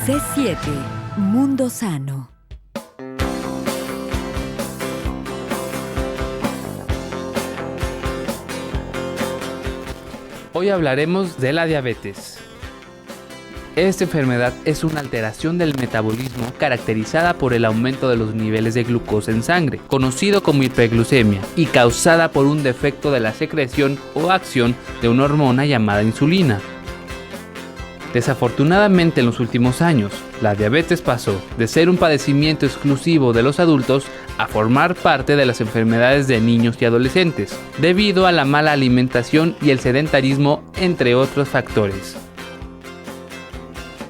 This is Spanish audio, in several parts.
C7 Mundo Sano. Hoy hablaremos de la diabetes. Esta enfermedad es una alteración del metabolismo caracterizada por el aumento de los niveles de glucosa en sangre, conocido como hiperglucemia, y causada por un defecto de la secreción o acción de una hormona llamada insulina. Desafortunadamente, en los últimos años, la diabetes pasó de ser un padecimiento exclusivo de los adultos a formar parte de las enfermedades de niños y adolescentes, debido a la mala alimentación y el sedentarismo, entre otros factores.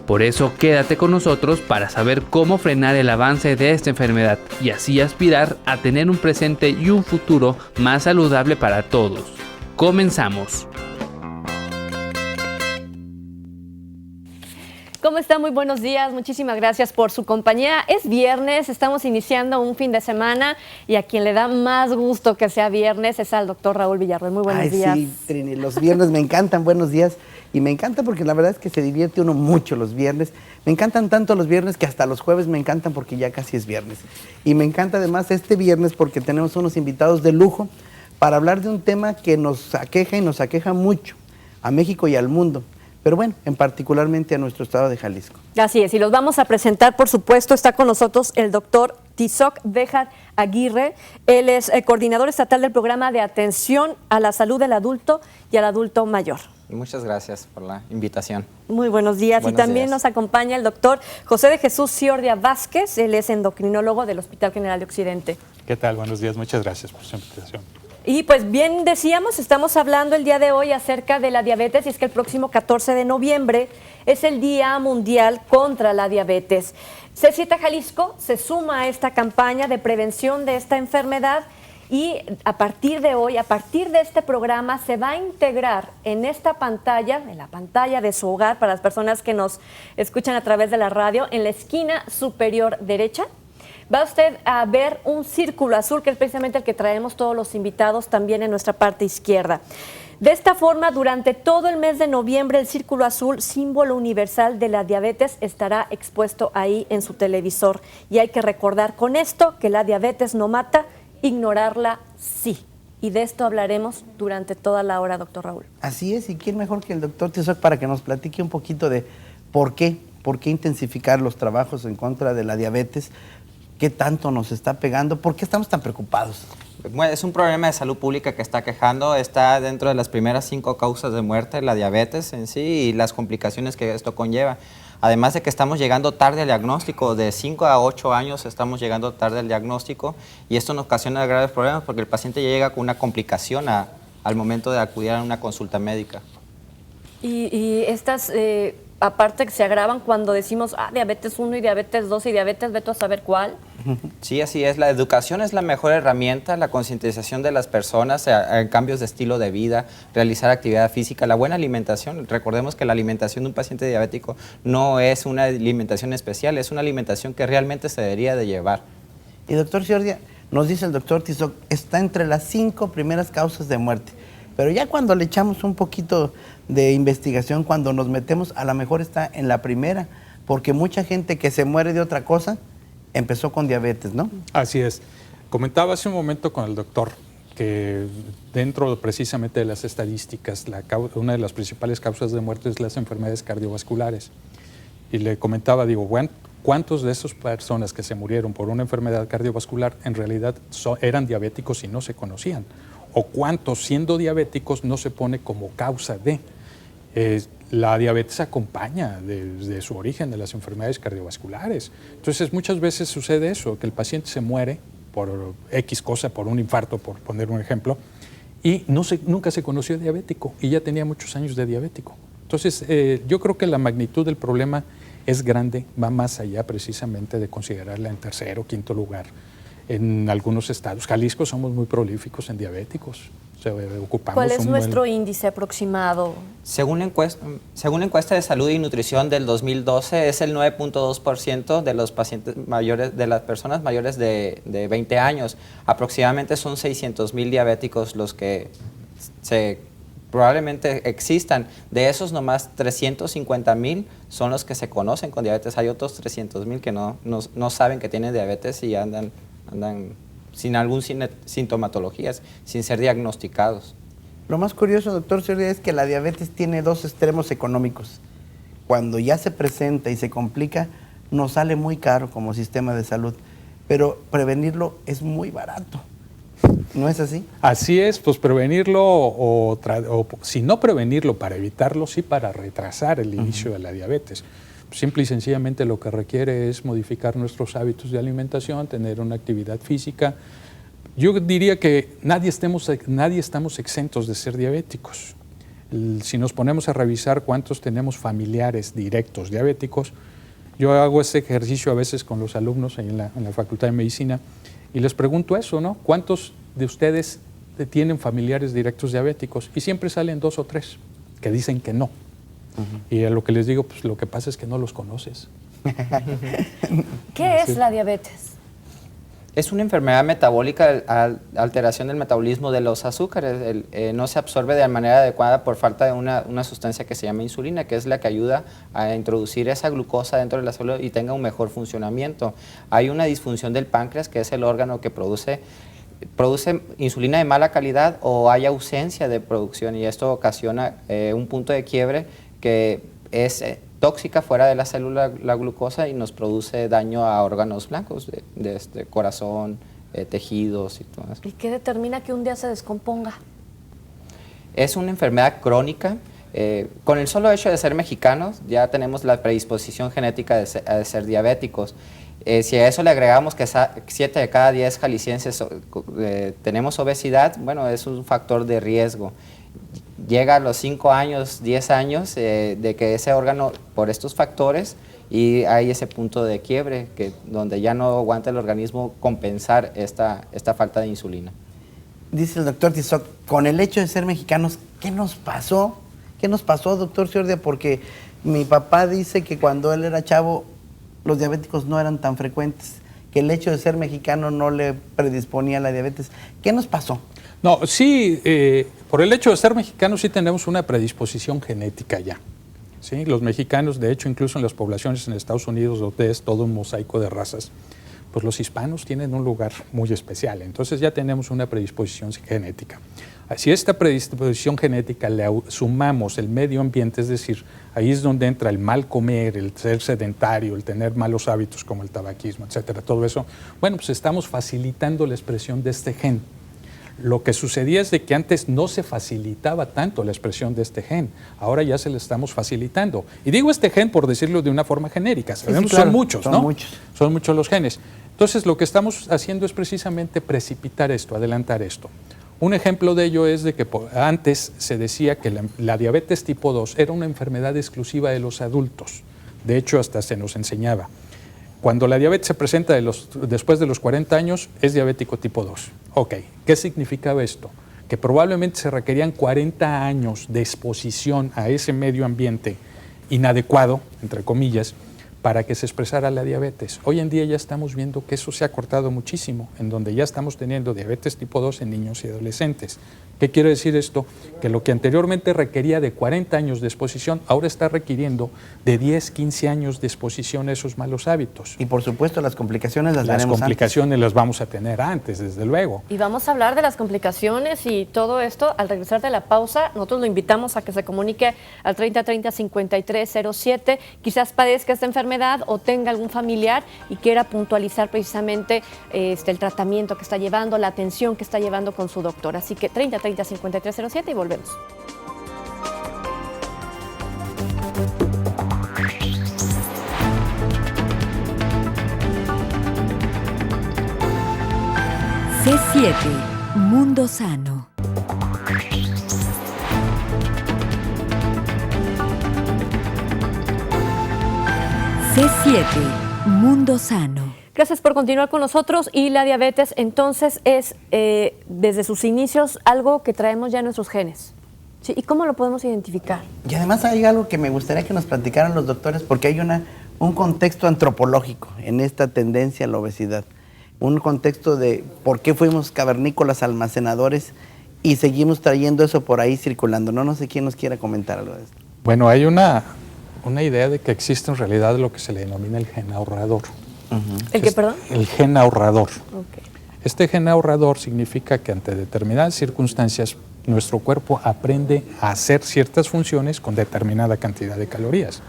Por eso, quédate con nosotros para saber cómo frenar el avance de esta enfermedad y así aspirar a tener un presente y un futuro más saludable para todos. ¡Comenzamos! ¿Cómo está? Muy buenos días, muchísimas gracias por su compañía. Es viernes, estamos iniciando un fin de semana y a quien le da más gusto que sea viernes es al doctor Raúl Villarroel. Muy buenos días. Sí, Trini, los viernes me encantan, buenos días. Y me encanta porque la verdad es que se divierte uno mucho los viernes. Me encantan tanto los viernes que hasta los jueves me encantan porque ya casi es viernes. Y me encanta además este viernes porque tenemos unos invitados de lujo para hablar de un tema que nos aqueja y nos aqueja mucho a México y al mundo. Pero bueno, en particularmente a nuestro estado de Jalisco. Así es, y los vamos a presentar, por supuesto. Está con nosotros el doctor Tizoc Béjar Aguirre. Él es el coordinador estatal del programa de atención a la salud del adulto y al adulto mayor. Muchas gracias por la invitación. Muy buenos días. Buenos y también días. Nos acompaña el doctor José de Jesús Ciordia Vázquez. Él es endocrinólogo del Hospital General de Occidente. ¿Qué tal? Buenos días. Muchas gracias por su invitación. Y pues bien decíamos, estamos hablando el día de hoy acerca de la diabetes y es que el próximo 14 de noviembre es el Día Mundial contra la Diabetes. C7 Jalisco se suma a esta campaña de prevención de esta enfermedad y a partir de hoy, a partir de este programa, se va a integrar en esta pantalla, en la pantalla de su hogar, para las personas que nos escuchan a través de la radio, en la esquina superior derecha, va usted a ver un círculo azul, que es precisamente el que traemos todos los invitados también en nuestra parte izquierda. De esta forma, durante todo el mes de noviembre, el círculo azul, símbolo universal de la diabetes, estará expuesto ahí en su televisor. Y hay que recordar con esto que la diabetes no mata, ignorarla sí. Y de esto hablaremos durante toda la hora, doctor Raúl. Así es, y quién mejor que el doctor Tizoc para que nos platique un poquito de por qué intensificar los trabajos en contra de la diabetes, qué tanto nos está pegando, por qué estamos tan preocupados. Bueno, es un problema de salud pública que está quejando, está dentro de las primeras 5 causas de muerte, la diabetes en sí y las complicaciones que esto conlleva. Además de que estamos llegando tarde al diagnóstico, de 5 a 8 años estamos llegando tarde al diagnóstico y esto nos ocasiona graves problemas porque el paciente ya llega con una complicación al momento de acudir a una consulta médica. Y estas, aparte que se agravan cuando decimos diabetes 1 y diabetes 2 y diabetes, vete a saber cuál. Sí, así es. La educación es la mejor herramienta, la concientización de las personas, cambios de estilo de vida, realizar actividad física, la buena alimentación. Recordemos que la alimentación de un paciente diabético no es una alimentación especial, es una alimentación que realmente se debería de llevar. Y doctor Ciordia, nos dice el doctor Tizoc, está entre las 5 primeras causas de muerte. Pero ya cuando le echamos un poquito de investigación, cuando nos metemos, a lo mejor está en la primera, porque mucha gente que se muere de otra cosa empezó con diabetes, ¿no? Así es. Comentaba hace un momento con el doctor que dentro precisamente de las estadísticas, una de las principales causas de muerte es las enfermedades cardiovasculares. Y le comentaba, digo, bueno, ¿cuántos de esas personas que se murieron por una enfermedad cardiovascular en realidad eran diabéticos y no se conocían? ¿O cuántos, siendo diabéticos, no se pone como causa de? La diabetes acompaña desde su origen de las enfermedades cardiovasculares. Entonces, muchas veces sucede eso, que el paciente se muere por X cosa, por un infarto, por poner un ejemplo, y nunca se conoció diabético y ya tenía muchos años de diabético. Entonces, yo creo que la magnitud del problema es grande, va más allá precisamente de considerarla en tercer o quinto lugar. En algunos estados, Jalisco, somos muy prolíficos en diabéticos. ¿Cuál es nuestro índice aproximado? Según la encuesta de salud y nutrición del 2012, es el 9.2% de los pacientes mayores, de las personas mayores de 20 años. Aproximadamente son 600,000 diabéticos los que se probablemente existan. De esos nomás 350,000 son los que se conocen con diabetes. Hay otros 300,000 que no saben que tienen diabetes y andan sin algún sintomatologías, sin ser diagnosticados. Lo más curioso, doctor Ciordia, es que la diabetes tiene dos extremos económicos. Cuando ya se presenta y se complica, nos sale muy caro como sistema de salud, pero prevenirlo es muy barato. ¿No es así? Así es, pues prevenirlo o si no prevenirlo, para evitarlo, sí para retrasar el inicio de la diabetes. Simple y sencillamente lo que requiere es modificar nuestros hábitos de alimentación, tener una actividad física. Yo diría que nadie estamos exentos de ser diabéticos. Si nos ponemos a revisar cuántos tenemos familiares directos diabéticos, yo hago ese ejercicio a veces con los alumnos en la Facultad de Medicina y les pregunto eso, ¿no? ¿Cuántos de ustedes tienen familiares directos diabéticos? Y siempre salen 2 o 3 que dicen que no. Y a lo que les digo, pues lo que pasa es que no los conoces. ¿Qué es la diabetes? Es una enfermedad metabólica, alteración del metabolismo de los azúcares. No se absorbe de manera adecuada por falta de una sustancia que se llama insulina, que es la que ayuda a introducir esa glucosa dentro de la célula y tenga un mejor funcionamiento. Hay una disfunción del páncreas, que es el órgano que produce insulina de mala calidad, o hay ausencia de producción, y esto ocasiona un punto de quiebre que es tóxica fuera de la célula, la glucosa, y nos produce daño a órganos blancos, de corazón, tejidos y todo eso. ¿Y qué determina que un día se descomponga? Es una enfermedad crónica. Con el solo hecho de ser mexicanos ya tenemos la predisposición genética de ser diabéticos. Si a eso le agregamos que 7 de cada 10 jaliscienses tenemos obesidad, bueno, es un factor de riesgo. Llega a los 5 años, 10 años de que ese órgano, por estos factores, y hay ese punto de quiebre donde ya no aguanta el organismo compensar esta falta de insulina. Dice el doctor Tizoc, con el hecho de ser mexicanos, ¿qué nos pasó? ¿Qué nos pasó, doctor Ciordia? Porque mi papá dice que cuando él era chavo, los diabéticos no eran tan frecuentes, que el hecho de ser mexicano no le predisponía a la diabetes. ¿Qué nos pasó? No, sí, por el hecho de ser mexicanos sí tenemos una predisposición genética ya. ¿Sí? Los mexicanos, de hecho, incluso en las poblaciones en Estados Unidos, donde es todo un mosaico de razas, pues los hispanos tienen un lugar muy especial. Entonces ya tenemos una predisposición genética. Si a esta predisposición genética le sumamos el medio ambiente, es decir, ahí es donde entra el mal comer, el ser sedentario, el tener malos hábitos como el tabaquismo, etcétera, todo eso, bueno, pues estamos facilitando la expresión de este gen. Lo que sucedía es de que antes no se facilitaba tanto la expresión de este gen, ahora ya se le estamos facilitando. Y digo este gen por decirlo de una forma genérica, sabemos sí, claro, son muchos, son ¿no? muchos. Son muchos los genes. Entonces lo que estamos haciendo es precisamente precipitar esto, adelantar esto. Un ejemplo de ello es de que antes se decía que la diabetes tipo 2 era una enfermedad exclusiva de los adultos. De hecho, hasta se nos enseñaba. Cuando la diabetes se presenta después de los 40 años, es diabético tipo 2. Ok, ¿qué significaba esto? Que probablemente se requerían 40 años de exposición a ese medio ambiente inadecuado, entre comillas, para que se expresara la diabetes. Hoy en día ya estamos viendo que eso se ha cortado muchísimo, en donde ya estamos teniendo diabetes tipo 2 en niños y adolescentes. ¿Qué quiere decir esto? Que lo que anteriormente requería de 40 años de exposición, ahora está requiriendo de 10, 15 años de exposición a esos malos hábitos. Y por supuesto las complicaciones las Las veremos complicaciones antes. las vamos a tener antes, desde luego. Y vamos a hablar de las complicaciones y todo esto al regresar de la pausa. Nosotros lo invitamos a que se comunique al 3030-5307. Quizás padezca esta enfermedad o tenga algún familiar y quiera puntualizar precisamente el tratamiento que está llevando, la atención que está llevando con su doctor. Así que 3030-5307 y volvemos. C7, Mundo Sano. C7, Mundo Sano. Gracias por continuar con nosotros. Y la diabetes entonces es desde sus inicios algo que traemos ya en nuestros genes. ¿Sí? ¿Y cómo lo podemos identificar? Y además hay algo que me gustaría que nos platicaran los doctores, porque hay un contexto antropológico en esta tendencia a la obesidad. Un contexto de por qué fuimos cavernícolas almacenadores y seguimos trayendo eso por ahí circulando, ¿no? No sé quién nos quiera comentar algo de esto. Bueno, hay una idea de que existe en realidad lo que se le denomina el gen ahorrador. ¿El qué, perdón? El gen ahorrador. Ok. Este gen ahorrador significa que ante determinadas circunstancias nuestro cuerpo aprende a hacer ciertas funciones con determinada cantidad de calorías.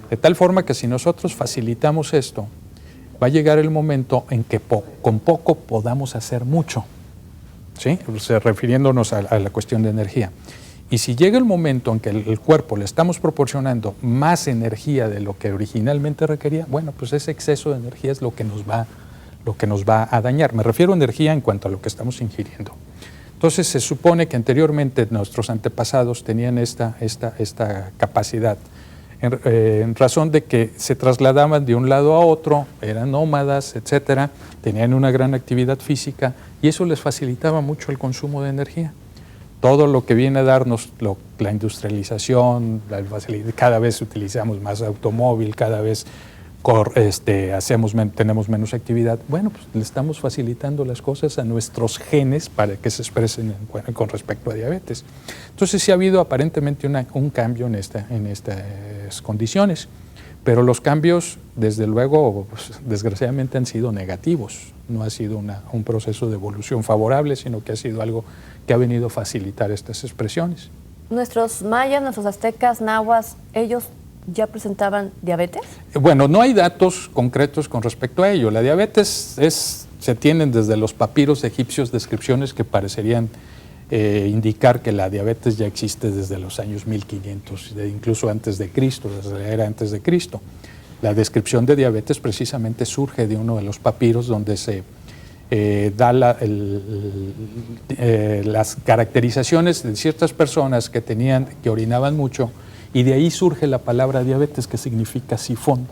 De tal forma que si nosotros facilitamos esto, va a llegar el momento en que con poco podamos hacer mucho, ¿sí? O sea, refiriéndonos a la cuestión de energía. Y si llega el momento en que el cuerpo le estamos proporcionando más energía de lo que originalmente requería, bueno, pues ese exceso de energía es lo que nos va a dañar. Me refiero a energía en cuanto a lo que estamos ingiriendo. Entonces se supone que anteriormente nuestros antepasados tenían esta capacidad en razón de que se trasladaban de un lado a otro, eran nómadas, etcétera, tenían una gran actividad física y eso les facilitaba mucho el consumo de energía. Todo lo que viene a darnos la industrialización, la facilidad, cada vez utilizamos más automóvil, cada vez tenemos menos actividad. Bueno, pues le estamos facilitando las cosas a nuestros genes para que se expresen con respecto a diabetes. Entonces sí ha habido aparentemente un cambio en estas condiciones, pero los cambios, desde luego, pues, desgraciadamente han sido negativos. No ha sido un proceso de evolución favorable, sino que ha sido algo que ha venido a facilitar estas expresiones. ¿Nuestros mayas, nuestros aztecas, nahuas, ellos ya presentaban diabetes? Bueno, no hay datos concretos con respecto a ello. La diabetes se tienen desde los papiros egipcios descripciones que parecerían indicar que la diabetes ya existe desde los años 1500, incluso antes de Cristo, desde la era antes de Cristo. La descripción de diabetes precisamente surge de uno de los papiros donde se da las caracterizaciones de ciertas personas que orinaban mucho, y de ahí surge la palabra diabetes, que significa sifón.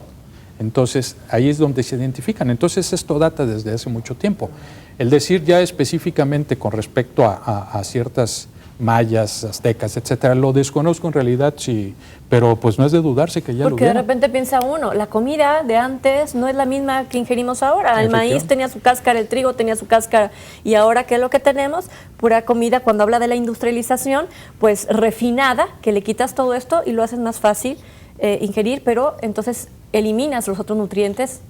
Entonces, ahí es donde se identifican. Entonces, esto data desde hace mucho tiempo. El decir ya específicamente con respecto a ciertas mayas, aztecas, etcétera, lo desconozco en realidad, sí, pero pues no es de dudarse que ya lo Porque de hubiera. repente piensa uno, la comida de antes no es la misma que ingerimos ahora. El maíz tenía su cáscara, el trigo tenía su cáscara, y ahora ¿qué es lo que tenemos? Pura comida. Cuando habla de la industrialización, pues refinada, que le quitas todo esto y lo haces más fácil ingerir, pero entonces eliminas los otros nutrientes.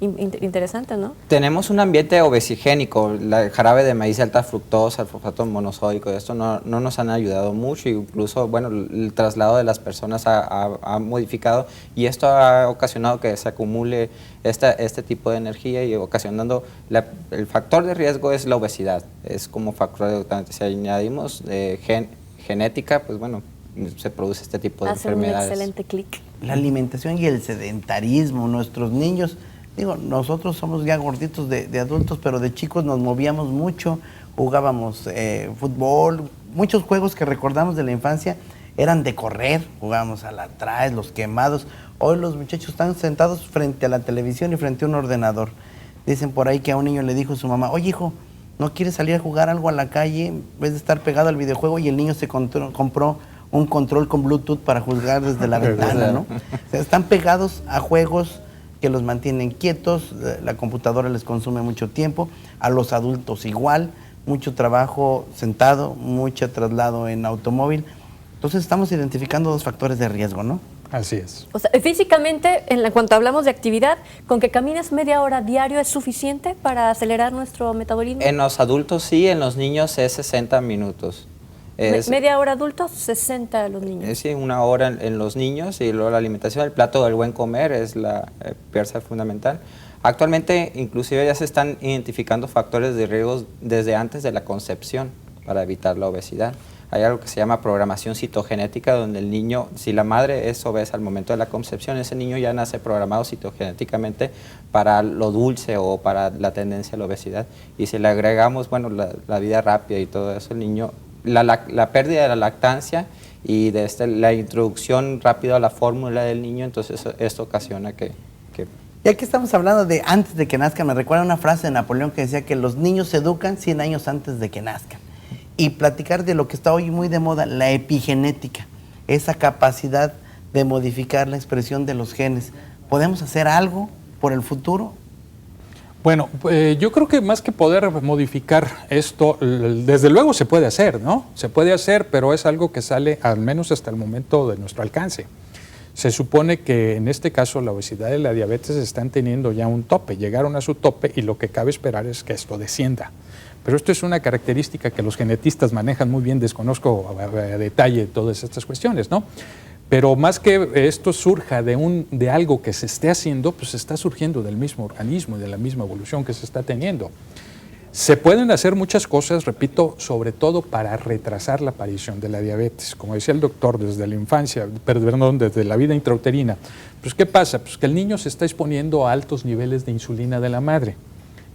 Interesante, ¿no? Tenemos un ambiente obesigénico, el jarabe de maíz de alta fructosa, el fosfato monosódico, esto no nos han ayudado mucho, incluso, bueno, el traslado de las personas ha modificado, y esto ha ocasionado que se acumule este tipo de energía, y ocasionando, el factor de riesgo es la obesidad, es como factor de, si añadimos genética, pues bueno, se produce este tipo de enfermedades. Hace un excelente clic. La alimentación y el sedentarismo, nuestros niños. Digo, nosotros somos ya gorditos de adultos, pero de chicos nos movíamos mucho, jugábamos fútbol, muchos juegos que recordamos de la infancia eran de correr, jugábamos al atrás, los quemados. Hoy los muchachos están sentados frente a la televisión y frente a un ordenador. Dicen por ahí que a un niño le dijo su mamá, oye hijo, ¿no quieres salir a jugar algo a la calle en vez de estar pegado al videojuego? Y el niño se compró un control con Bluetooth para jugar desde la ventana, ¿no? O sea, están pegados a juegos que los mantienen quietos, la computadora les consume mucho tiempo, a los adultos igual, mucho trabajo sentado, mucho traslado en automóvil. Entonces estamos identificando dos factores de riesgo, ¿no? Así es. O sea, físicamente, en cuanto hablamos de actividad, ¿con que camines media hora diario es suficiente para acelerar nuestro metabolismo? En los adultos sí, en los niños es 60 minutos. Media hora adultos, 60 los niños. Sí, una hora en los niños, y luego la alimentación, el plato del buen comer es la pieza fundamental. Actualmente inclusive ya se están identificando factores de riesgo desde antes de la concepción para evitar la obesidad. Hay algo que se llama programación citogenética, donde el niño, si la madre es obesa al momento de la concepción, ese niño ya nace programado citogenéticamente para lo dulce o para la tendencia a la obesidad. Y si le agregamos, bueno, la vida rápida y todo eso, el niño, la pérdida de la lactancia y de la introducción rápida a la fórmula del niño, entonces esto ocasiona que... Ya que estamos hablando de antes de que nazcan, me recuerda una frase de Napoleón que decía que los niños se educan 100 años antes de que nazcan. Y platicar de lo que está hoy muy de moda, la epigenética, esa capacidad de modificar la expresión de los genes. ¿Podemos hacer algo por el futuro? Bueno, yo creo que más que poder modificar esto, desde luego se puede hacer, ¿no? Se puede hacer, pero es algo que sale al menos hasta el momento de nuestro alcance. Se supone que en este caso la obesidad y la diabetes están teniendo ya un tope, llegaron a su tope y lo que cabe esperar es que esto descienda. Pero esto es una característica que los genetistas manejan muy bien, desconozco a detalle todas estas cuestiones, ¿no? Pero más que esto surja de algo que se esté haciendo, pues está surgiendo del mismo organismo y de la misma evolución que se está teniendo. Se pueden hacer muchas cosas, repito, sobre todo para retrasar la aparición de la diabetes. Como decía el doctor, desde la infancia, perdón, desde la vida intrauterina, pues ¿qué pasa? Pues que el niño se está exponiendo a altos niveles de insulina de la madre.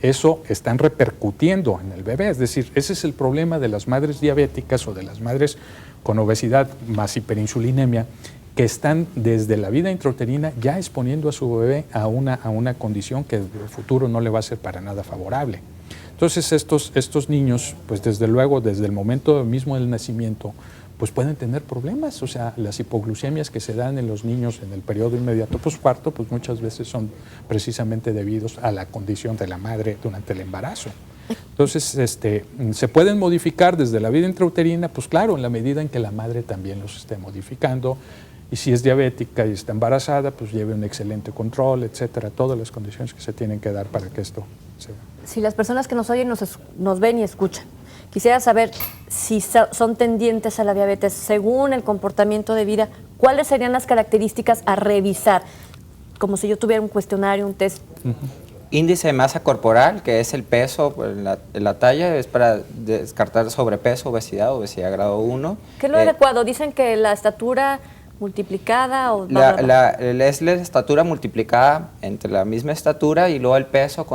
Eso están repercutiendo en el bebé, es decir, ese es el problema de las madres diabéticas o de las madres con obesidad más hiperinsulinemia, que están desde la vida intrauterina ya exponiendo a su bebé a una condición que en el futuro no le va a ser para nada favorable. Entonces estos niños, pues desde luego, desde el momento mismo del nacimiento, pues pueden tener problemas, o sea, las hipoglucemias que se dan en los niños en el periodo inmediato posparto, pues muchas veces son precisamente debidos a la condición de la madre durante el embarazo. Entonces, se pueden modificar desde la vida intrauterina, pues claro, en la medida en que la madre también los esté modificando, y si es diabética y está embarazada, pues lleve un excelente control, etcétera, todas las condiciones que se tienen que dar para que esto se haga. Si las personas que nos oyen nos ven y escuchan, quisiera saber si son tendientes a la diabetes según el comportamiento de vida, ¿cuáles serían las características a revisar? Como si yo tuviera un cuestionario, un test. Índice de masa corporal, que es el peso, la talla, es para descartar sobrepeso, obesidad grado 1. ¿Qué es lo adecuado? Dicen que la estatura multiplicada o... Es la estatura multiplicada entre la misma estatura y luego el peso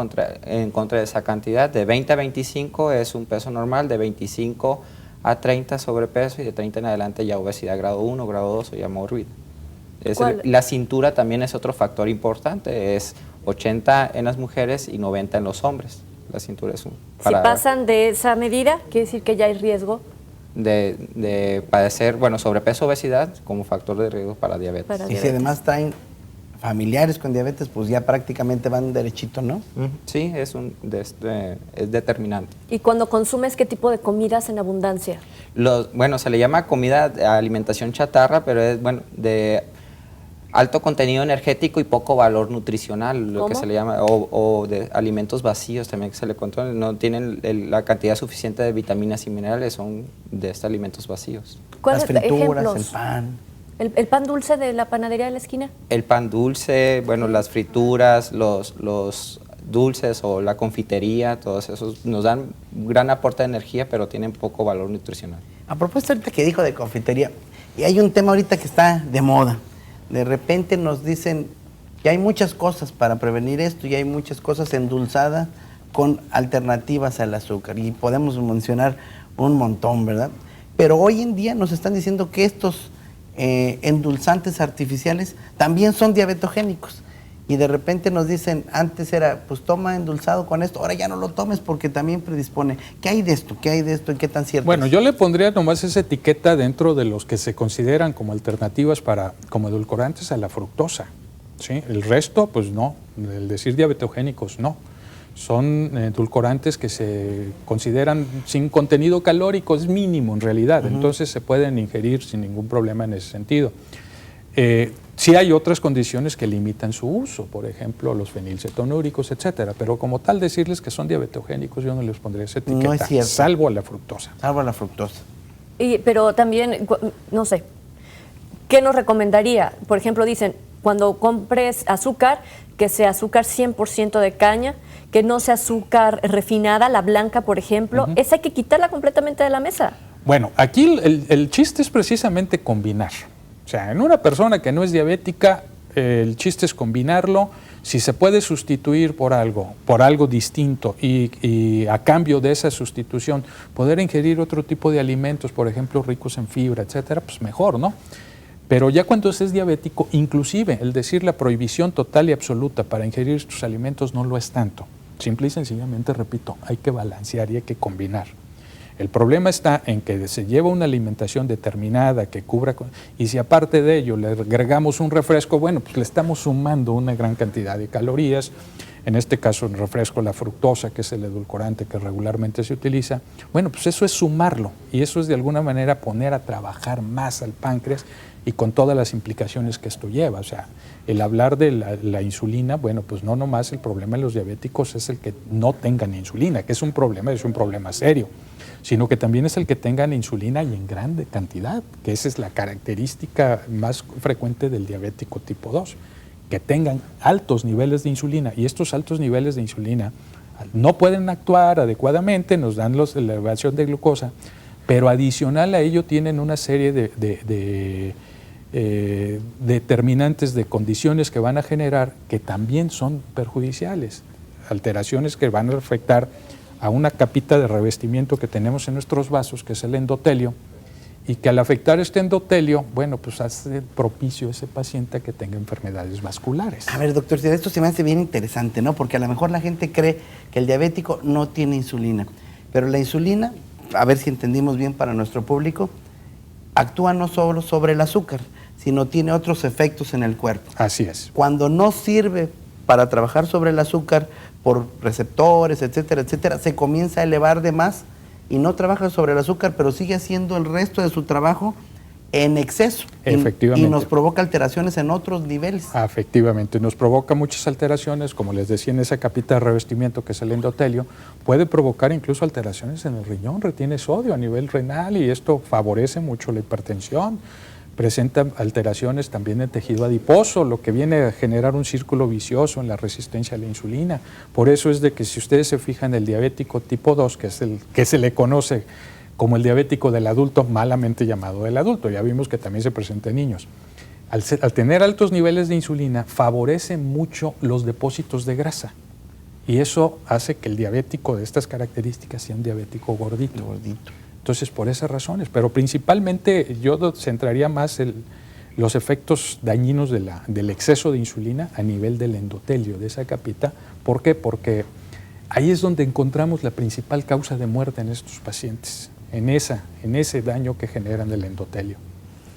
en contra de esa cantidad. De 20 a 25 es un peso normal, de 25 a 30 sobrepeso y de 30 en adelante ya obesidad grado 1, grado 2 o ya mórbida. La cintura también es otro factor importante, es 80 en las mujeres y 90 en los hombres. La cintura es si pasan de esa medida, quiere decir que ya hay riesgo de padecer, sobrepeso, obesidad como factor de riesgo para diabetes. Y si además traen familiares con diabetes, pues ya prácticamente van derechito, ¿no? Sí, es determinante. ¿Y cuando consumes qué tipo de comidas en abundancia? Se le llama alimentación chatarra, pero es de alto contenido energético y poco valor nutricional, lo que se le llama, o de alimentos vacíos también que se le controla, no tienen la cantidad suficiente de vitaminas y minerales, son de estos alimentos vacíos. Las frituras, el pan. ¿El pan dulce de la panadería de la esquina? El pan dulce, las frituras, los dulces o la confitería, todos esos nos dan gran aporte de energía, pero tienen poco valor nutricional. A propósito ahorita que dijo de confitería, y hay un tema ahorita que está de moda. De repente nos dicen que hay muchas cosas para prevenir esto y hay muchas cosas endulzadas con alternativas al azúcar. Y podemos mencionar un montón, ¿verdad? Pero hoy en día nos están diciendo que estos endulzantes artificiales también son diabetogénicos. Y de repente nos dicen, antes era, pues toma endulzado con esto, ahora ya no lo tomes porque también predispone. ¿Qué hay de esto? ¿Qué hay de esto? ¿Y qué tan cierto es? Yo le pondría nomás esa etiqueta dentro de los que se consideran como alternativas como edulcorantes a la fructosa, ¿sí? El resto, pues no, el decir diabetogénicos no. Son edulcorantes que se consideran sin contenido calórico, es mínimo en realidad, entonces se pueden ingerir sin ningún problema en ese sentido. Sí hay otras condiciones que limitan su uso, por ejemplo, los fenilcetonúricos, etcétera, pero como tal decirles que son diabetogénicos, yo no les pondría esa etiqueta, no es cierto. Salvo a la fructosa. Salvo a la fructosa. Pero también, no sé, ¿qué nos recomendaría? Por ejemplo, dicen, cuando compres azúcar, que sea azúcar 100% de caña, que no sea azúcar refinada, la blanca, por ejemplo. Esa hay que quitarla completamente de la mesa. Bueno, aquí el chiste es precisamente combinar. O sea, en una persona que no es diabética, el chiste es combinarlo. Si se puede sustituir por algo distinto y a cambio de esa sustitución poder ingerir otro tipo de alimentos, por ejemplo, ricos en fibra, etcétera, pues mejor, ¿no? Pero ya cuando se es diabético, inclusive el decir la prohibición total y absoluta para ingerir estos alimentos no lo es tanto. Simple y sencillamente, repito, hay que balancear y hay que combinar. El problema está en que se lleva una alimentación determinada que cubra, y si aparte de ello le agregamos un refresco, bueno, pues le estamos sumando una gran cantidad de calorías. en este caso en refresco la fructosa, que es el edulcorante que regularmente se utiliza, bueno, pues eso es sumarlo y eso es de alguna manera poner a trabajar más al páncreas y con todas las implicaciones que esto lleva. O sea, el hablar de la insulina, bueno, pues no nomás el problema de los diabéticos es el que no tengan insulina, que es un problema serio, sino que también es el que tengan insulina y en grande cantidad, que esa es la característica más frecuente del diabético tipo 2, que tengan altos niveles de insulina, y estos altos niveles de insulina no pueden actuar adecuadamente, nos dan la elevación de glucosa, pero adicional a ello tienen una serie de determinantes, de condiciones que van a generar que también son perjudiciales, alteraciones que van a afectar a una capita de revestimiento que tenemos en nuestros vasos, que es el endotelio, y que al afectar este endotelio, bueno, pues hace propicio a ese paciente a que tenga enfermedades vasculares. A ver, doctor, esto se me hace bien interesante, ¿no? Porque a lo mejor la gente cree que el diabético no tiene insulina, pero la insulina, a ver si entendimos bien para nuestro público, actúa no solo sobre el azúcar, sino tiene otros efectos en el cuerpo. Así es. Cuando no sirve para trabajar sobre el azúcar por receptores, etcétera, etcétera, se comienza a elevar de más y no trabaja sobre el azúcar, pero sigue haciendo el resto de su trabajo en exceso. Efectivamente. Y nos provoca alteraciones en otros niveles. Efectivamente, nos provoca muchas alteraciones, como les decía, en esa capita de revestimiento que es el endotelio, puede provocar incluso alteraciones en el riñón, retiene sodio a nivel renal y esto favorece mucho la hipertensión. Presenta alteraciones también en tejido adiposo, lo que viene a generar un círculo vicioso en la resistencia a la insulina. Por eso es de que si ustedes se fijan, el diabético tipo 2, que es el que se le conoce como el diabético del adulto, malamente llamado del adulto, ya vimos que también se presenta en niños. Al tener altos niveles de insulina, favorece mucho los depósitos de grasa. Y eso hace que el diabético de estas características sea un diabético gordito. Entonces, por esas razones, pero principalmente yo centraría más los efectos dañinos del exceso de insulina a nivel del endotelio, de esa capita. ¿Por qué? Porque ahí es donde encontramos la principal causa de muerte en estos pacientes, en ese daño que generan del endotelio,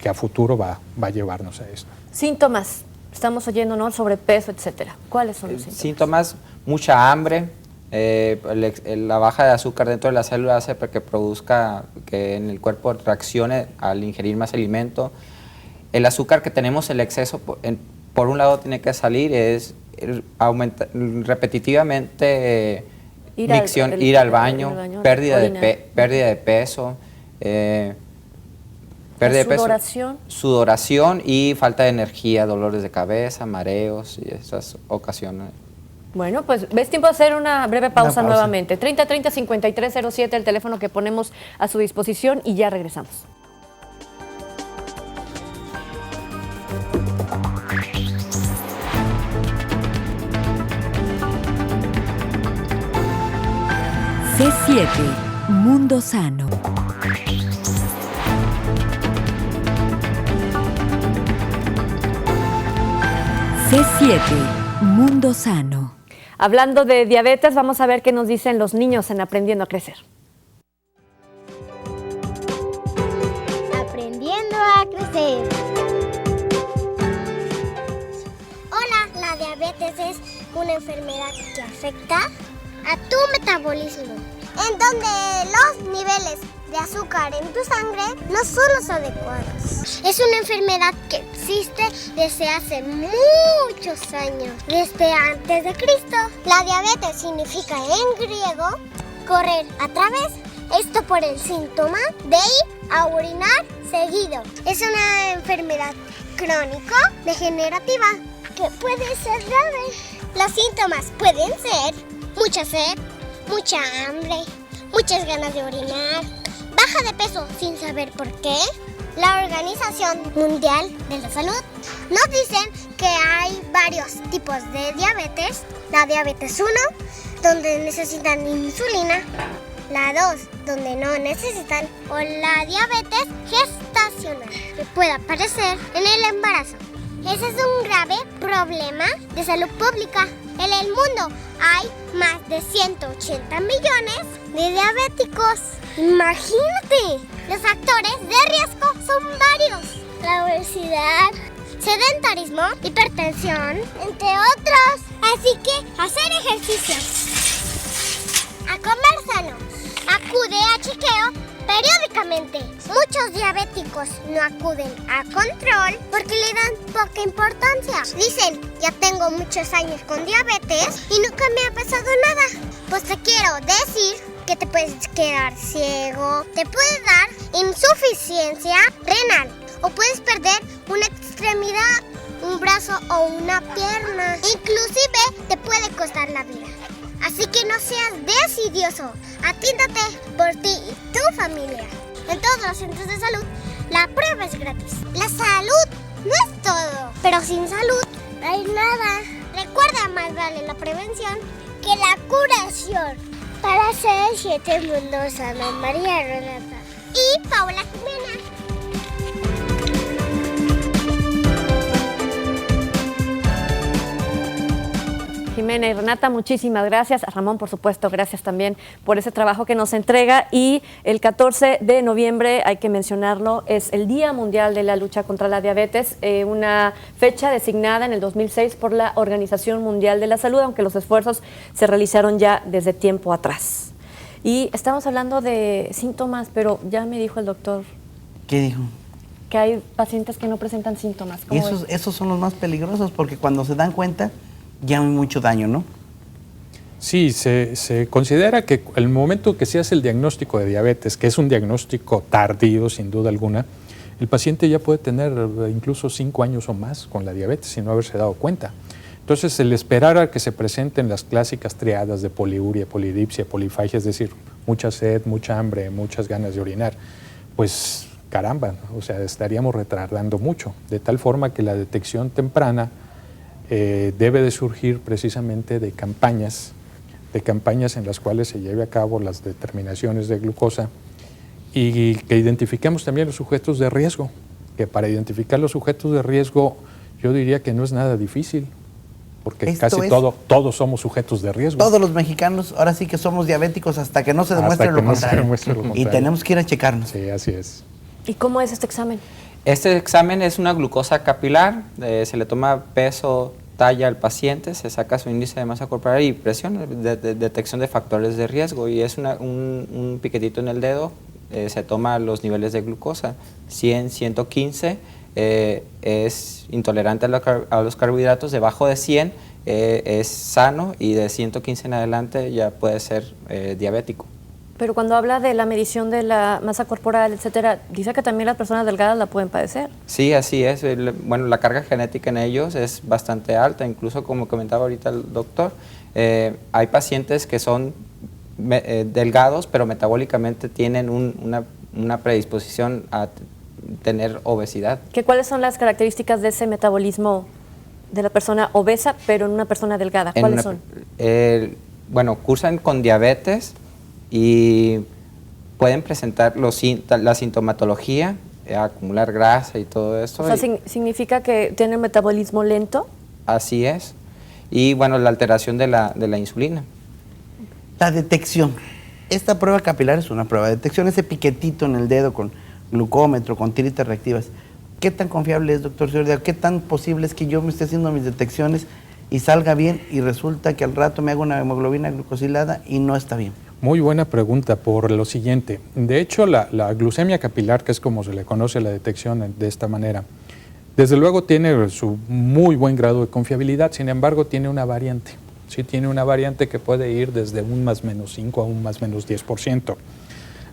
que a futuro va a llevarnos a esto. Síntomas, estamos oyendo, ¿no? Sobrepeso, etcétera. ¿Cuáles son los síntomas? Síntomas, mucha hambre. La baja de azúcar dentro de la célula hace que produzca que en el cuerpo reaccione al ingerir más alimento. El azúcar que tenemos, el exceso, por un lado tiene que salir, es repetitivamente ir al baño, pérdida de peso, sudoración y falta de energía, dolores de cabeza, mareos y esas ocasiones. Bueno, pues es tiempo de hacer una breve pausa nuevamente. 3030-5307, el teléfono que ponemos a su disposición y ya regresamos. C7, Mundo Sano. C7, Mundo Sano. Hablando de diabetes, vamos a ver qué nos dicen los niños en Aprendiendo a Crecer. Aprendiendo a crecer. Hola, la diabetes es una enfermedad que afecta a tu metabolismo, en donde los niveles de azúcar en tu sangre no son los adecuados. Es una enfermedad que existe desde hace muchos años, desde antes de Cristo. La diabetes significa en griego correr a través, esto por el síntoma de ir a orinar seguido. Es una enfermedad crónico-degenerativa que puede ser grave. Los síntomas pueden ser mucha sed, mucha hambre, muchas ganas de orinar, baja de peso sin saber por qué. La Organización Mundial de la Salud nos dicen que hay varios tipos de diabetes. La diabetes 1, donde necesitan insulina. La 2, donde no necesitan. O la diabetes gestacional, que puede aparecer en el embarazo. Ese es un grave problema de salud pública. En el mundo hay más de 180 millones de diabéticos. Imagínate, los factores de riesgo son varios. La obesidad, sedentarismo, hipertensión, entre otros. Así que hacer ejercicio nutrición. A comer sano. Acude a chequeo periódicamente. Muchos diabéticos no acuden a control porque le dan poca importancia. Dicen, ya tengo muchos años con diabetes y nunca me ha pasado nada. Pues te quiero decir que te puedes quedar ciego, te puede dar insuficiencia renal o puedes perder una extremidad, un brazo o una pierna. Inclusive te puede costar la vida. Así que no seas decidioso. Atiéndate por ti y tu familia. En todos los centros de salud, la prueba es gratis. La salud no es todo, pero sin salud no hay nada. Recuerda, más vale la prevención que la curación. Para hacer 7 mundos Ana María Renata y Paula Jimena. Jimena y Renata, muchísimas gracias. A Ramón, por supuesto, gracias también por ese trabajo que nos entrega. Y el 14 de noviembre, hay que mencionarlo, es el Día Mundial de la Lucha contra la Diabetes, una fecha designada en el 2006 por la Organización Mundial de la Salud, aunque los esfuerzos se realizaron ya desde tiempo atrás. Y estamos hablando de síntomas, pero ya me dijo el doctor ¿Qué dijo? que hay pacientes que no presentan síntomas. Y ¿Cómo ves? esos son los más peligrosos porque cuando se dan cuenta ya hay mucho daño, ¿no? Sí, se considera que el momento que se hace el diagnóstico de diabetes, que es un diagnóstico tardío sin duda alguna, el paciente ya puede tener incluso 5 años o más con la diabetes sin no haberse dado cuenta. Entonces, el esperar a que se presenten las clásicas triadas de poliuria, polidipsia, polifagia, es decir, mucha sed, mucha hambre, muchas ganas de orinar, pues caramba, o sea, estaríamos retardando mucho, de tal forma que la detección temprana debe de surgir precisamente de campañas en las cuales se lleve a cabo las determinaciones de glucosa y que identifiquemos también los sujetos de riesgo, que para identificar los sujetos de riesgo yo diría que no es nada difícil, porque todos somos sujetos de riesgo. Todos los mexicanos ahora sí que somos diabéticos hasta que no se demuestre lo contrario. Y tenemos que ir a checarnos. Sí, así es. ¿Y cómo es este examen? Este examen es una glucosa capilar, se le toma peso, talla al paciente, se saca su índice de masa corporal y presión, detección de factores de riesgo, y es un piquetito en el dedo, se toma los niveles de glucosa, 100, 115, es intolerante a los carbohidratos, debajo de 100 es sano y de 115 en adelante ya puede ser diabético. Pero cuando habla de la medición de la masa corporal, etcétera, dice que también las personas delgadas la pueden padecer. Sí, así es. Bueno, la carga genética en ellos es bastante alta, incluso como comentaba ahorita el doctor, hay pacientes que son delgados, pero metabólicamente tienen una predisposición a tener obesidad. ¿Cuáles son las características de ese metabolismo de la persona obesa, pero en una persona delgada? ¿Cuáles son? Bueno, cursan con diabetes y pueden presentar la sintomatología, acumular grasa y todo esto. O sea, ¿significa que tienen metabolismo lento? Así es. Y bueno, la alteración de la insulina. La detección. Esta prueba capilar es una prueba de detección, ese piquetito en el dedo con glucómetro, con tiritas reactivas. ¿Qué tan confiable es, doctor Ciordia? ¿Qué tan posible es que yo me esté haciendo mis detecciones y salga bien y resulta que al rato me hago una hemoglobina glucosilada y no está bien? Muy buena pregunta por lo siguiente. De hecho, la glucemia capilar, que es como se le conoce la detección de esta manera, desde luego tiene su muy buen grado de confiabilidad, sin embargo tiene una variante. Sí, tiene una variante que puede ir desde un +-5 a un +-10%.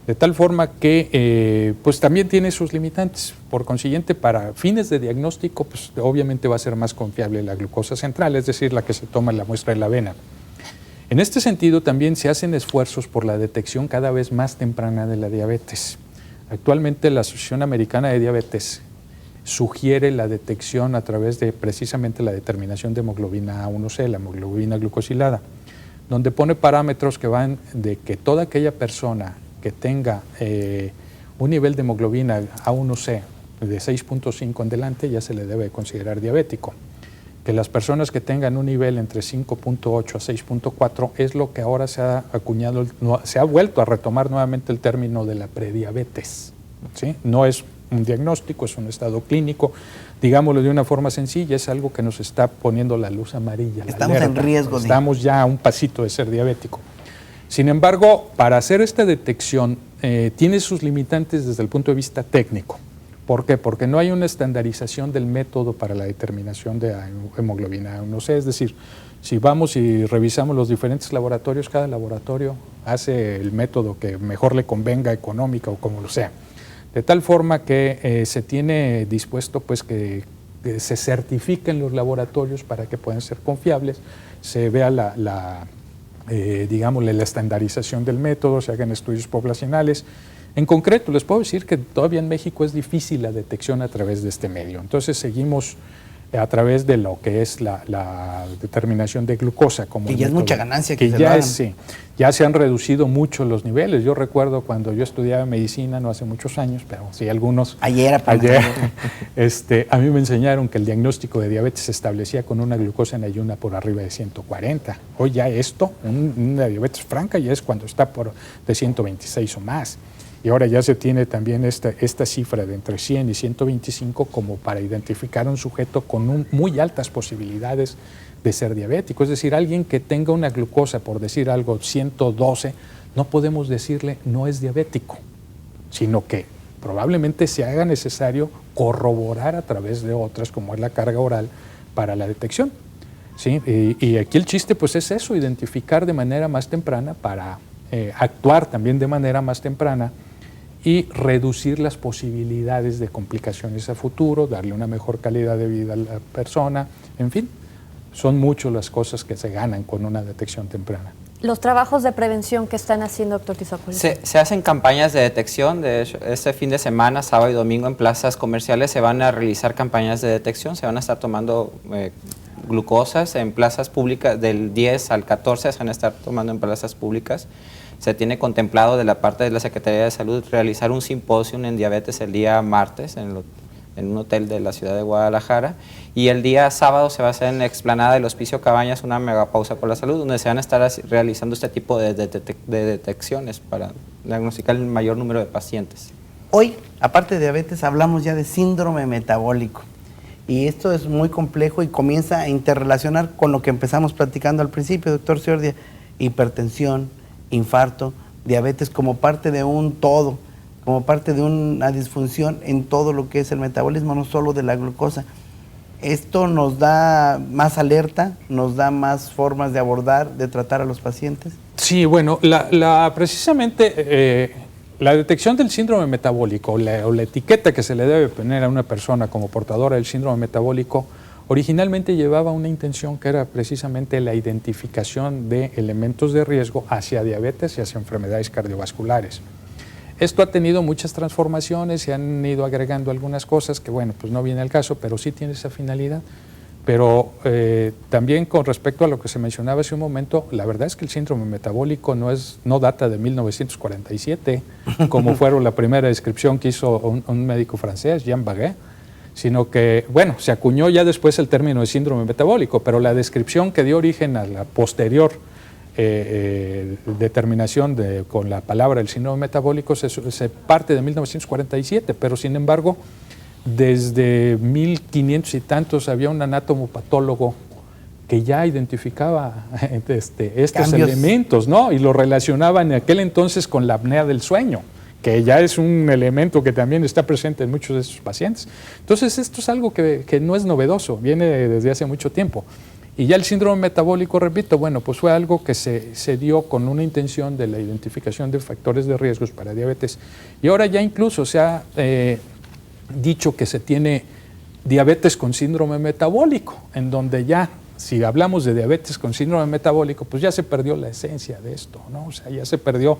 De tal forma que pues también tiene sus limitantes. Por consiguiente, para fines de diagnóstico, pues obviamente va a ser más confiable la glucosa central, es decir, la que se toma en la muestra de la vena. En este sentido, también se hacen esfuerzos por la detección cada vez más temprana de la diabetes. Actualmente, la Asociación Americana de Diabetes sugiere la detección a través de precisamente la determinación de hemoglobina A1C, la hemoglobina glucosilada, donde pone parámetros que van de que toda aquella persona que tenga un nivel de hemoglobina A1C de 6.5 en delante ya se le debe considerar diabético. Que las personas que tengan un nivel entre 5.8 a 6.4 es lo que ahora se ha acuñado, se ha vuelto a retomar nuevamente el término de la prediabetes, ¿sí? No es un diagnóstico, es un estado clínico, digámoslo de una forma sencilla, es algo que nos está poniendo la luz amarilla. Estamos en riesgo. Estamos ya a un pasito de ser diabético. Sin embargo, para hacer esta detección tiene sus limitantes desde el punto de vista técnico. ¿Por qué? Porque no hay una estandarización del método para la determinación de hemoglobina A1C, es decir, si vamos y revisamos los diferentes laboratorios, cada laboratorio hace el método que mejor le convenga, económica o como lo sea. De tal forma que se tiene dispuesto pues que se certifiquen los laboratorios para que puedan ser confiables, se vea digámosle, la estandarización del método, se hagan estudios poblacionales. En concreto, les puedo decir que todavía en México es difícil la detección a través de este medio. Entonces seguimos a través de lo que es la determinación de glucosa. Como que ya es mucha ganancia que se ya hagan. sí, ya se han reducido mucho los niveles. Yo recuerdo cuando yo estudiaba medicina, no hace muchos años, pero sí algunos. Ayer, a mí me enseñaron que el diagnóstico de diabetes se establecía con una glucosa en ayuna por arriba de 140. Hoy ya esto, una diabetes franca, ya es cuando está de 126 o más. Y ahora ya se tiene también esta cifra de entre 100 y 125 como para identificar a un sujeto con muy altas posibilidades de ser diabético. Es decir, alguien que tenga una glucosa, por decir algo, 112, no podemos decirle no es diabético, sino que probablemente se haga necesario corroborar a través de otras, como es la carga oral, para la detección. ¿Sí? Y aquí el chiste pues es eso, identificar de manera más temprana para actuar también de manera más temprana y reducir las posibilidades de complicaciones a futuro, darle una mejor calidad de vida a la persona, en fin, son muchas las cosas que se ganan con una detección temprana. Los trabajos de prevención que están haciendo, doctor Tizapoli. Se hacen campañas de detección. De hecho, este fin de semana, sábado y domingo, en plazas comerciales se van a realizar campañas de detección, se van a estar tomando glucosas en plazas públicas, del 10 al 14 se van a estar tomando en plazas públicas. Se tiene contemplado de la parte de la Secretaría de Salud realizar un simposio en diabetes el día martes en un hotel de la ciudad de Guadalajara, y el día sábado se va a hacer en la explanada del Hospicio Cabañas una megapausa por la salud, donde se van a estar realizando este tipo de detecciones para diagnosticar el mayor número de pacientes. Hoy, aparte de diabetes, hablamos ya de síndrome metabólico. Y esto es muy complejo y comienza a interrelacionar con lo que empezamos platicando al principio, doctor Ciordia: hipertensión, infarto, diabetes como parte de un todo, como parte de una disfunción en todo lo que es el metabolismo, no solo de la glucosa. Esto nos da más alerta, nos da más formas de abordar, de tratar a los pacientes. Sí, bueno, precisamente la detección del síndrome metabólico o la etiqueta que se le debe poner a una persona como portadora del síndrome metabólico originalmente llevaba una intención que era precisamente la identificación de elementos de riesgo hacia diabetes y hacia enfermedades cardiovasculares. Esto ha tenido muchas transformaciones, se han ido agregando algunas cosas que, bueno, pues no viene al caso, pero sí tiene esa finalidad. Pero también con respecto a lo que se mencionaba hace un momento, la verdad es que el síndrome metabólico no data de 1947, como fueron la primera descripción que hizo un médico francés, Jean Baguet, sino que, bueno, se acuñó ya después el término de síndrome metabólico, pero la descripción que dio origen a la posterior determinación con la palabra el síndrome metabólico se parte de 1947, pero sin embargo, desde 1500 y tantos había un anatomopatólogo que ya identificaba estos elementos, ¿no? Y lo relacionaba en aquel entonces con la apnea del sueño, que ya es un elemento que también está presente en muchos de estos pacientes. Entonces, esto es algo que no es novedoso, viene desde hace mucho tiempo. Y ya el síndrome metabólico, repito, bueno, pues fue algo que se dio con una intención de la identificación de factores de riesgos para diabetes. Y ahora ya incluso se ha dicho que se tiene diabetes con síndrome metabólico, en donde ya, si hablamos de diabetes con síndrome metabólico, pues ya se perdió la esencia de esto, ¿no? O sea, ya se perdió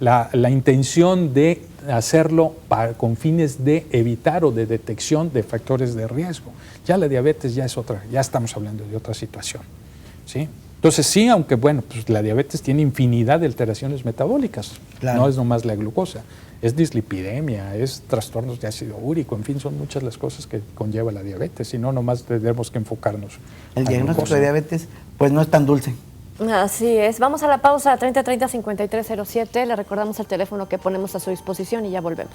la intención de hacerlo con fines de evitar o de detección de factores de riesgo. Ya la diabetes ya es otra, ya estamos hablando de otra situación, ¿sí? Entonces sí, aunque bueno, pues la diabetes tiene infinidad de alteraciones metabólicas, claro. No es nomás la glucosa, es dislipidemia, es trastornos de ácido úrico, en fin, son muchas las cosas que conlleva la diabetes, y no nomás tenemos que enfocarnos. El diagnóstico de diabetes pues no es tan dulce. Así es. Vamos a la pausa, 3030-5307. Le recordamos el teléfono que ponemos a su disposición y ya volvemos.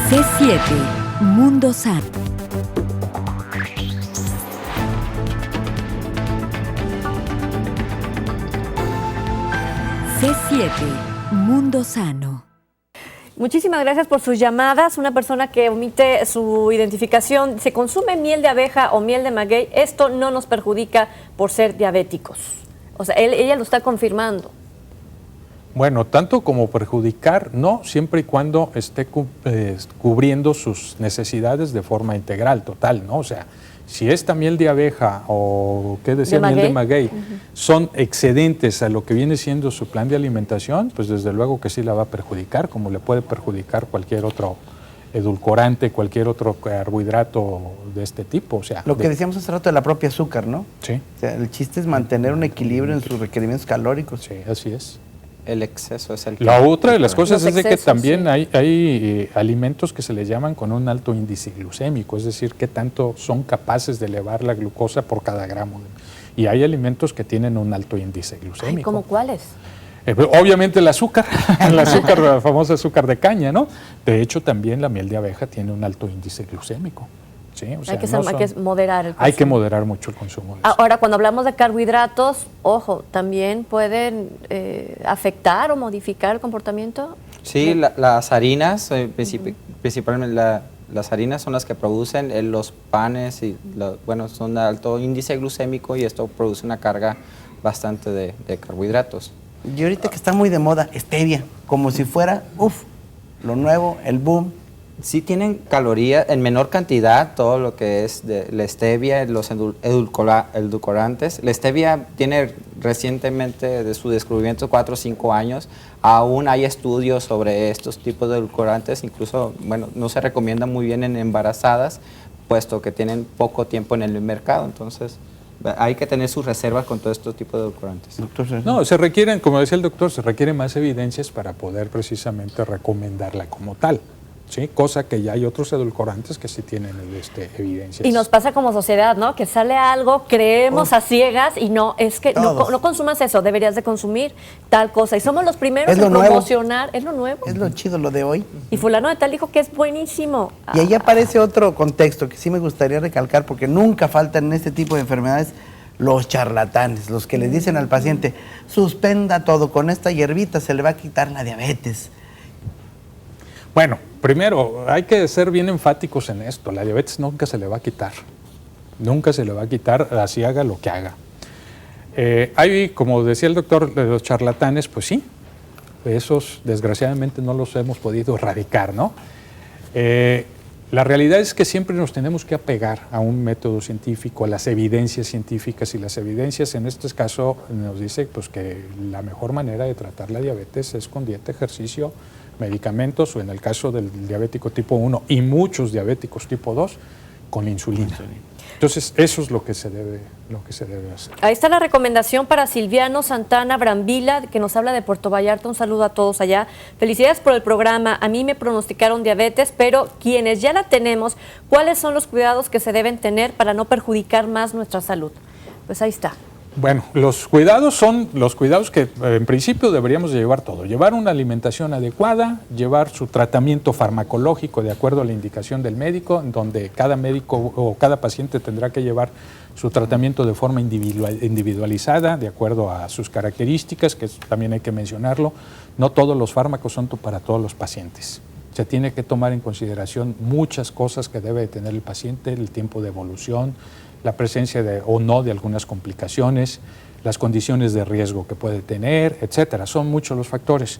C7 Mundo Sano. C7 Mundo Sano. Muchísimas gracias por sus llamadas. Una persona que omite su identificación, ¿se consume miel de abeja o miel de maguey? Esto no nos perjudica por ser diabéticos. O sea, ella lo está confirmando. Bueno, tanto como perjudicar, no, siempre y cuando esté cubriendo sus necesidades de forma integral, total, ¿no? O sea, si esta miel de abeja o, ¿qué decía? Miel de maguey, son excedentes a lo que viene siendo su plan de alimentación, pues desde luego que sí la va a perjudicar, como le puede perjudicar cualquier otro edulcorante, cualquier otro carbohidrato de este tipo. O sea, Lo que decíamos hace rato de la propia azúcar, ¿no? Sí. O sea, el chiste es mantener un equilibrio en sus requerimientos calóricos. Sí, así es. El exceso es el que... La otra de las cosas Los es de que excesos, también sí. hay alimentos que se les llaman con un alto índice glucémico, es decir, qué tanto son capaces de elevar la glucosa por cada gramo. Y hay alimentos que tienen un alto índice Ay, glucémico. ¿cómo cuáles? Obviamente el azúcar, la famosa azúcar de caña, ¿no? De hecho, también la miel de abeja tiene un alto índice glucémico. ¿Sí? O sea, Hay que moderar el consumo. hay que moderar mucho el consumo de eso. Ahora, cuando hablamos de carbohidratos, ojo, también pueden afectar o modificar el comportamiento. Sí, las harinas, principalmente las harinas son las que producen los panes y bueno, son de alto índice glucémico y esto produce una carga bastante de carbohidratos. Y ahorita que está muy de moda, stevia, como si fuera, lo nuevo, el boom. Sí tienen calorías en menor cantidad, todo lo que es de la stevia, los edulcorantes. La stevia tiene recientemente de su descubrimiento 4 o 5 años. Aún hay estudios sobre estos tipos de edulcorantes, incluso, bueno, no se recomienda muy bien en embarazadas, puesto que tienen poco tiempo en el mercado. Entonces, hay que tener sus reservas con todo este tipo de edulcorantes. No, se requieren, como decía el doctor, se requieren más evidencias para poder precisamente recomendarla como tal. ¿Sí? Cosa que ya hay otros edulcorantes que sí tienen evidencias. Y nos pasa como sociedad, ¿no? Que sale algo, creemos a ciegas y no, es que no consumas eso, deberías de consumir tal cosa. Y somos los primeros en promocionar. ¿Es lo nuevo? Es lo chido, lo de hoy. Y fulano de tal dijo que es buenísimo. Y ahí aparece otro contexto que sí me gustaría recalcar, porque nunca faltan en este tipo de enfermedades los charlatanes, los que le dicen al paciente, suspenda todo, con esta hierbita se le va a quitar la diabetes. Bueno, primero, hay que ser bien enfáticos en esto. La diabetes nunca se le va a quitar. Nunca se le va a quitar, así haga lo que haga. Hay, como decía el doctor, de los charlatanes, pues sí, esos desgraciadamente no los hemos podido erradicar, ¿no? La realidad es que siempre nos tenemos que apegar a un método científico, a las evidencias científicas, y las evidencias en este caso nos dice pues, que la mejor manera de tratar la diabetes es con dieta, ejercicio, medicamentos, o en el caso del diabético tipo 1 y muchos diabéticos tipo 2, con insulina. Entonces, eso es lo que se debe hacer. Ahí está la recomendación para Silviano Santana Brambila, que nos habla de Puerto Vallarta. Un saludo a todos allá. Felicidades por el programa. A mí me pronosticaron diabetes, pero quienes ya la tenemos, ¿cuáles son los cuidados que se deben tener para no perjudicar más nuestra salud? Pues ahí está. Bueno, los cuidados son los cuidados que en principio deberíamos llevar todo. Llevar una alimentación adecuada, llevar su tratamiento farmacológico de acuerdo a la indicación del médico, en donde cada médico o cada paciente tendrá que llevar su tratamiento de forma individualizada, de acuerdo a sus características, que también hay que mencionarlo. No todos los fármacos son para todos los pacientes. Se tiene que tomar en consideración muchas cosas que debe tener el paciente, el tiempo de evolución, la presencia o no de algunas complicaciones, las condiciones de riesgo que puede tener, etcétera. Son muchos los factores.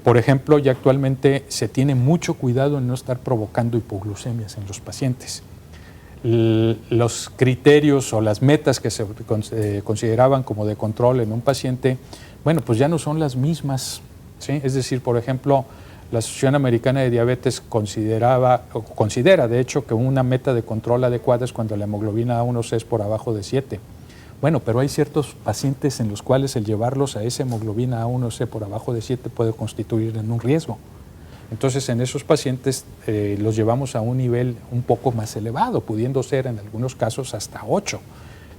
Por ejemplo, ya actualmente se tiene mucho cuidado en no estar provocando hipoglucemias en los pacientes. Los criterios o las metas que se consideraban como de control en un paciente, bueno, pues ya no son las mismas, ¿sí? Es decir, por ejemplo, la Asociación Americana de Diabetes considera, de hecho, que una meta de control adecuada es cuando la hemoglobina A1C es por abajo de 7. Bueno, pero hay ciertos pacientes en los cuales el llevarlos a esa hemoglobina A1C por abajo de 7 puede constituir en un riesgo. Entonces, en esos pacientes los llevamos a un nivel un poco más elevado, pudiendo ser en algunos casos hasta 8.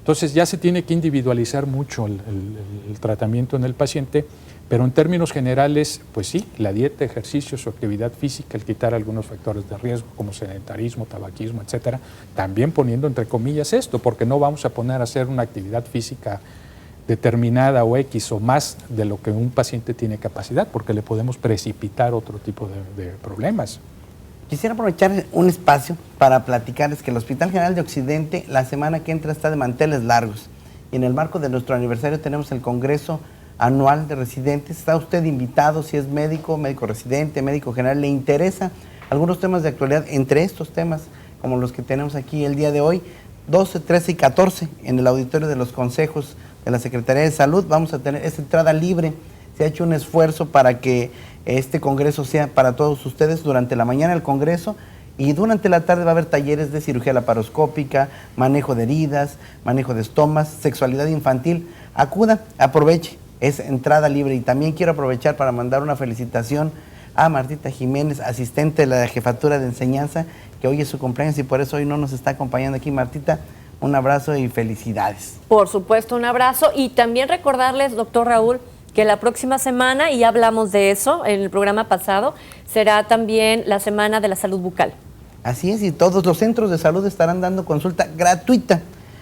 Entonces, ya se tiene que individualizar mucho el tratamiento en el paciente, Pero en términos generales, pues sí, la dieta, ejercicio, su actividad física, el quitar algunos factores de riesgo como sedentarismo, tabaquismo, etcétera, también poniendo entre comillas esto, porque no vamos a poner a hacer una actividad física determinada o X o más de lo que un paciente tiene capacidad, porque le podemos precipitar otro tipo de problemas. Quisiera aprovechar un espacio para platicarles que el Hospital General de Occidente la semana que entra está de manteles largos. Y en el marco de nuestro aniversario tenemos el Congreso Anual de Residentes. Está usted invitado, si es médico, médico residente, médico general, le interesa algunos temas de actualidad, entre estos temas como los que tenemos aquí el día de hoy, 12, 13 y 14 en el auditorio de los consejos de la Secretaría de Salud. Vamos a tener esta entrada libre. Se ha hecho un esfuerzo para que este congreso sea para todos ustedes. Durante la mañana el congreso y durante la tarde va a haber talleres de cirugía laparoscópica, manejo de heridas, manejo de estomas, sexualidad infantil. Acuda, aproveche, es entrada libre. Y también quiero aprovechar para mandar una felicitación a Martita Jiménez, asistente de la Jefatura de Enseñanza, que hoy es su cumpleaños y por eso hoy no nos está acompañando aquí. Martita, un abrazo y felicidades. Por supuesto, un abrazo. Y también recordarles, doctor Raúl, que la próxima semana, y ya hablamos de eso en el programa pasado, será también la Semana de la Salud Bucal. Así es, y todos los centros de salud estarán dando consulta gratuita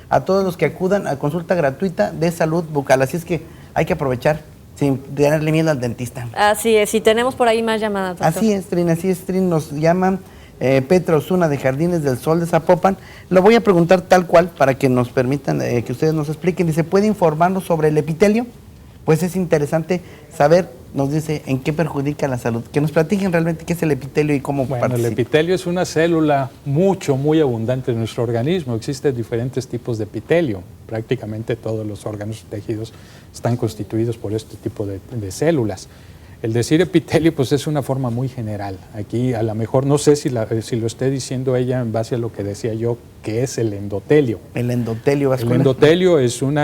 a todos los que acudan a consulta gratuita de salud bucal. Así es que hay que aprovechar sin tenerle miedo al dentista. Así es, y tenemos por ahí más llamadas, doctor. Así es, Trin, nos llaman Petra Osuna de Jardines del Sol de Zapopan. Lo voy a preguntar tal cual para que nos permitan que ustedes nos expliquen. Dice, ¿puede informarnos sobre el epitelio? Pues es interesante saber, nos dice, en qué perjudica la salud. Que nos platiquen realmente qué es el epitelio y cómo participa. El epitelio es una célula muy abundante en nuestro organismo. Existen diferentes tipos de epitelio. Prácticamente todos los órganos y tejidos están constituidos por este tipo de células. El decir epitelio pues es una forma muy general. Aquí a lo mejor, no sé si lo esté diciendo ella en base a lo que decía yo, que es el endotelio. El endotelio vascular. El endotelio es un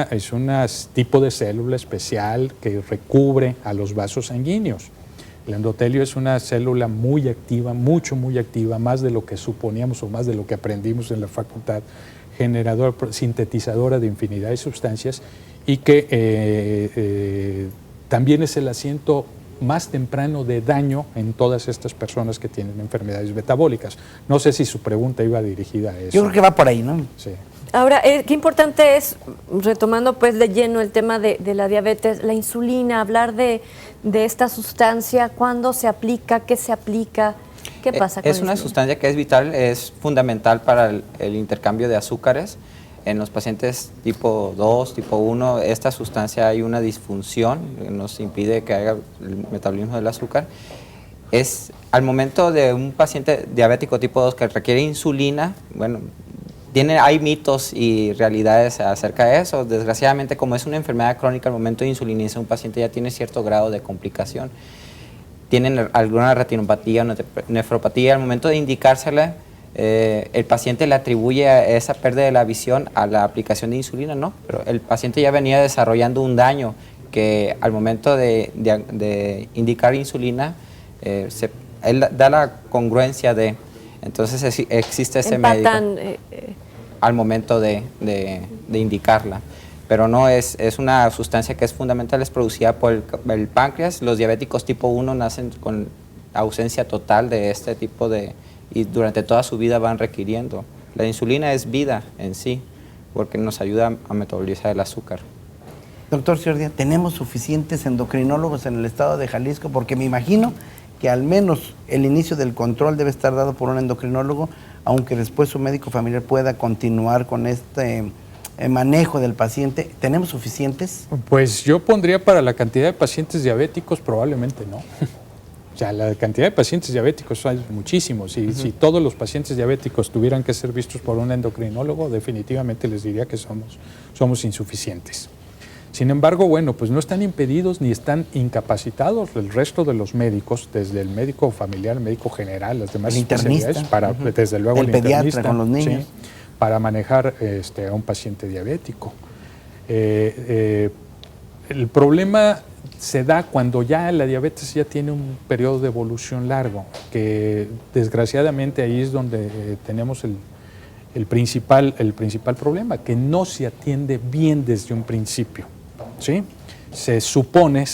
tipo de célula especial que recubre a los vasos sanguíneos. El endotelio es una célula muy activa, muy activa, más de lo que suponíamos o más de lo que aprendimos en la facultad, generadora, sintetizadora de infinidad de sustancias y que también es el asiento más temprano de daño en todas estas personas que tienen enfermedades metabólicas. No sé si su pregunta iba dirigida a eso. Yo creo que va por ahí, ¿no? Sí. Ahora, qué importante es, retomando pues de lleno el tema de la diabetes, la insulina, hablar de esta sustancia, cuándo se aplica, qué se aplica, qué pasa con Es una la insulina? sustancia que es vital, es fundamental para el intercambio de azúcares. En los pacientes tipo 2, tipo 1, esta sustancia hay una disfunción que nos impide que haya el metabolismo del azúcar. Es al momento de un paciente diabético tipo 2 que requiere insulina, bueno, hay mitos y realidades acerca de eso. Desgraciadamente, como es una enfermedad crónica, al momento de insulinizar un paciente ya tiene cierto grado de complicación. Tienen alguna retinopatía o nefropatía, al momento de indicársela, el paciente le atribuye a esa pérdida de la visión a la aplicación de insulina, no, pero el paciente ya venía desarrollando un daño que al momento de indicar insulina, él da la congruencia de, entonces existe ese Empatan, médico al momento de indicarla. Pero no es una sustancia que es fundamental, es producida por el páncreas. Los diabéticos tipo 1 nacen con ausencia total de este tipo y durante toda su vida van requiriendo. La insulina es vida en sí, porque nos ayuda a metabolizar el azúcar. Doctor Ciordia, ¿tenemos suficientes endocrinólogos en el estado de Jalisco? Porque me imagino que al menos el inicio del control debe estar dado por un endocrinólogo, aunque después su médico familiar pueda continuar con este manejo del paciente. ¿Tenemos suficientes? Pues yo pondría para la cantidad de pacientes diabéticos probablemente no. O sea, la cantidad de pacientes diabéticos hay muchísimos. Si todos los pacientes diabéticos tuvieran que ser vistos por un endocrinólogo, definitivamente les diría que somos insuficientes. Sin embargo, bueno, pues no están impedidos ni están incapacitados el resto de los médicos, desde el médico familiar, el médico general, las demás especialidades, desde luego el pediatra con los niños, sí, para manejar a un paciente diabético. El problema se da cuando ya la diabetes ya tiene un periodo de evolución largo, que desgraciadamente ahí es donde tenemos el principal problema, que no se atiende bien desde un principio, ¿sí? Se supone,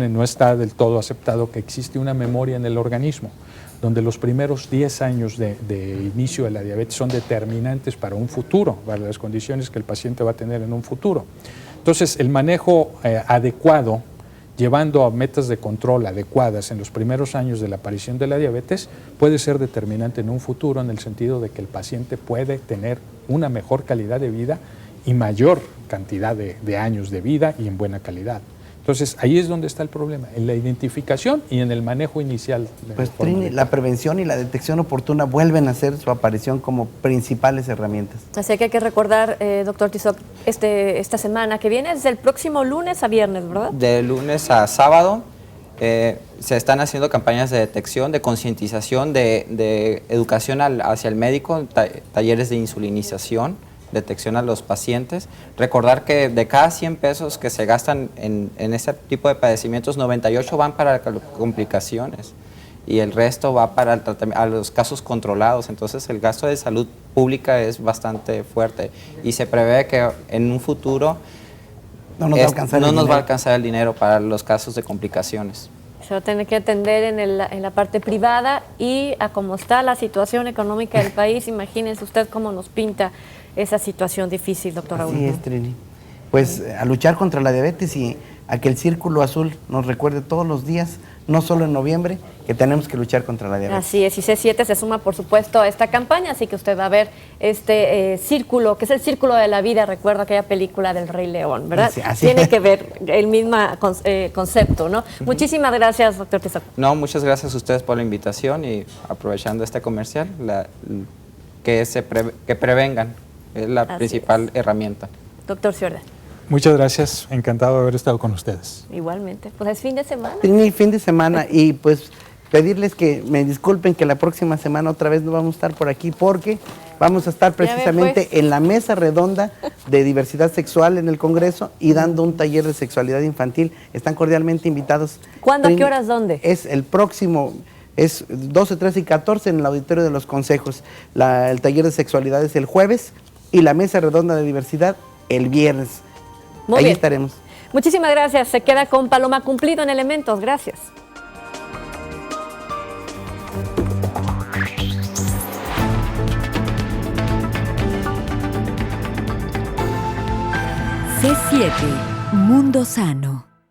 no está del todo aceptado, que existe una memoria en el organismo, donde los primeros 10 años de inicio de la diabetes son determinantes para un futuro, para las condiciones que el paciente va a tener en un futuro. Entonces, el manejo adecuado, llevando a metas de control adecuadas en los primeros años de la aparición de la diabetes, puede ser determinante en un futuro, en el sentido de que el paciente puede tener una mejor calidad de vida y mayor cantidad de años de vida y en buena calidad. Entonces, ahí es donde está el problema, en la identificación y en el manejo inicial. Pues Trini, la prevención y la detección oportuna vuelven a hacer su aparición como principales herramientas. Así que hay que recordar, doctor Tizoc, esta semana que viene es del próximo lunes a viernes, ¿verdad? De lunes a sábado se están haciendo campañas de detección, de concientización, de educación hacia el médico, talleres de insulinización, detección a los pacientes. Recordar que de cada 100 pesos que se gastan en este tipo de padecimientos, 98 van para complicaciones y el resto va para el tratamiento, a los casos controlados. Entonces el gasto de salud pública es bastante fuerte y se prevé que en un futuro no nos va a alcanzar el dinero para los casos de complicaciones. Se va a tener que atender en la parte privada y a cómo está la situación económica del país, imagínense usted cómo nos pinta esa situación difícil, doctor Raúl. Así es, Trini. Pues a luchar contra la diabetes y a que el Círculo Azul nos recuerde todos los días, no solo en noviembre, que tenemos que luchar contra la diabetes. Así es, y C7 se suma, por supuesto, a esta campaña, así que usted va a ver este círculo, que es el círculo de la vida, recuerdo aquella película del Rey León, ¿verdad? Así Tiene es. que ver el mismo concepto, ¿no? Muchísimas gracias, doctor Tizoc. No, muchas gracias a ustedes por la invitación y aprovechando este comercial, que prevengan, es la principal herramienta. Doctor Ciorda. Muchas gracias, encantado de haber estado con ustedes. Igualmente, pues es fin de semana. Trini, fin de semana y pues pedirles que me disculpen que la próxima semana otra vez no vamos a estar por aquí porque vamos a estar precisamente en la mesa redonda de diversidad sexual en el Congreso y dando un taller de sexualidad infantil. Están cordialmente invitados. ¿Cuándo, a Trini, qué horas, dónde? Es el próximo, es 12, 13 y 14 en el Auditorio de los Consejos. El taller de sexualidad es el jueves y la mesa redonda de diversidad el viernes. Muy Ahí bien. estaremos. Muchísimas gracias. Se queda con Paloma Cumplido en Elementos. Gracias. C7 Mundo Sano.